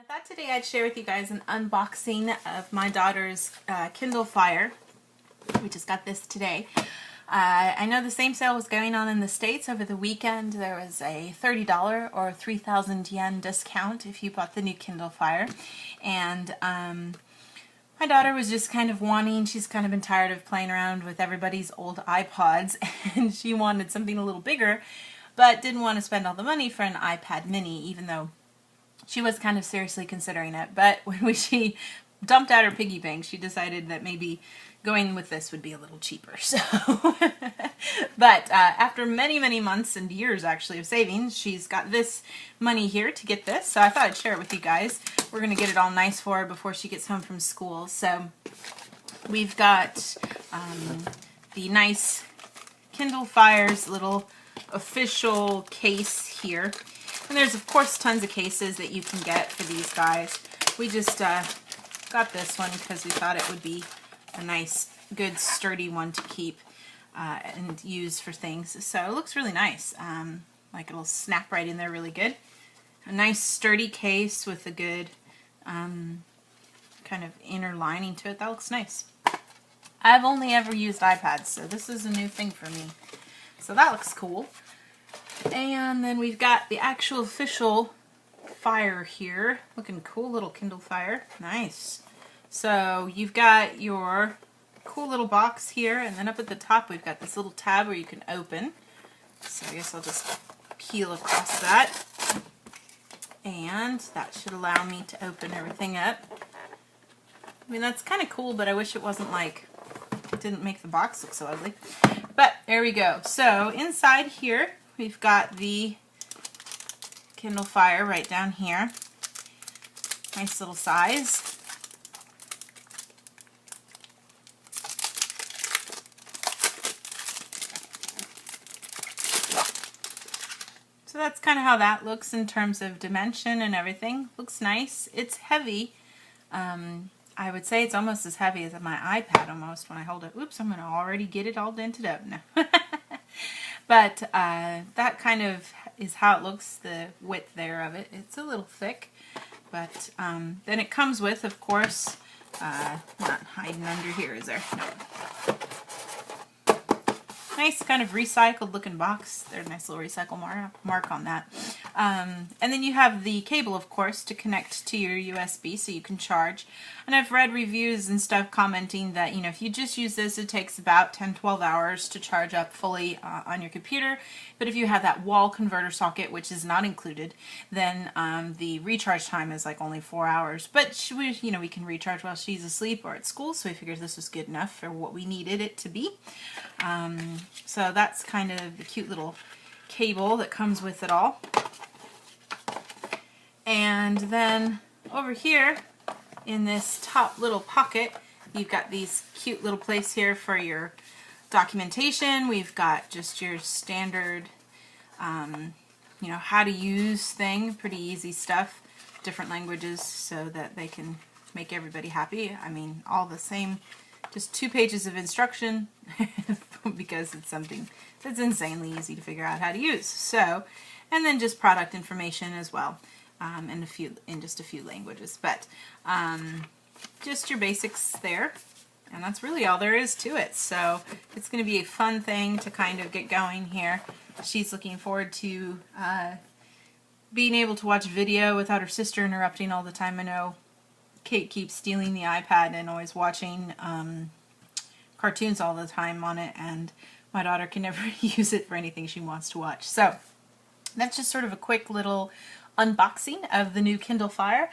I thought today I'd share with you guys an unboxing of my daughter's Kindle Fire. We just got this today. I know the same sale was going on in the States over the weekend. There was a $30 or 3,000 yen discount if you bought the new Kindle Fire. And my daughter was just kind of wanting, she's kind of been tired of playing around with everybody's old iPods, and she wanted something a little bigger, but didn't want to spend all the money for an iPad mini, even though she was kind of seriously considering it. But when she dumped out her piggy bank, she decided that maybe going with this would be a little cheaper. So, but after many months and years actually of savings, she's got this money here to get this. So I thought I'd share it with you guys. We're going to get it all nice for her before she gets home from school. So we've got the nice Kindle Fire's little official case here. And there's, of course, tons of cases that you can get for these guys. We just got this one because we thought it would be a nice, good, sturdy one to keep and use for things. So it looks really nice. Like it'll snap right in there really good. A nice, sturdy case with a good kind of inner lining to it. That looks nice. I've only ever used iPads, so this is a new thing for me. So that looks cool. And then we've got the actual official Fire here. Looking cool, little Kindle Fire. Nice. So you've got your cool little box here, and then up at the top we've got this little tab where you can open. So I guess I'll just peel across that. And that should allow me to open everything up. I mean, that's kind of cool, but I wish it wasn't like, it didn't make the box look so ugly. But there we go. So inside here, we've got the Kindle Fire right down here. Nice little size. So that's kind of how that looks in terms of dimension and everything. Looks nice. It's heavy. I would say it's almost as heavy as my iPad almost when I hold it. Oops, I'm going to already get it all dented up now. But that kind of is how it looks, the width there of it. It's a little thick, but then it comes with, of course, not hiding under here, is there? No. Nice kind of recycled looking box. There's a nice little recycle mark on that. And then you have the cable, of course, to connect to your USB so you can charge. And I've read reviews and stuff commenting that, you know, if you just use this, it takes about 10-12 hours to charge up fully on your computer. But if you have that wall converter socket, which is not included, then the recharge time is like only 4 hours. But we can recharge while she's asleep or at school, so we figured this was good enough for what we needed it to be. So that's kind of the cute little cable that comes with it all. And then over here in this top little pocket, you've got these cute little place here for your documentation. We've got just your standard, how to use thing, pretty easy stuff, different languages so that they can make everybody happy. I mean, all the same, just 2 pages of instruction because it's something that's insanely easy to figure out how to use. So, and then just product information as well. In just a few languages, but just your basics there, and that's really all there is to it. So it's going to be a fun thing to kind of get going here. She's looking forward to being able to watch video without her sister interrupting all the time. I know Kate keeps stealing the iPad and always watching cartoons all the time on it, and my daughter can never use it for anything she wants to watch. So that's just sort of a quick little unboxing of the new Kindle Fire.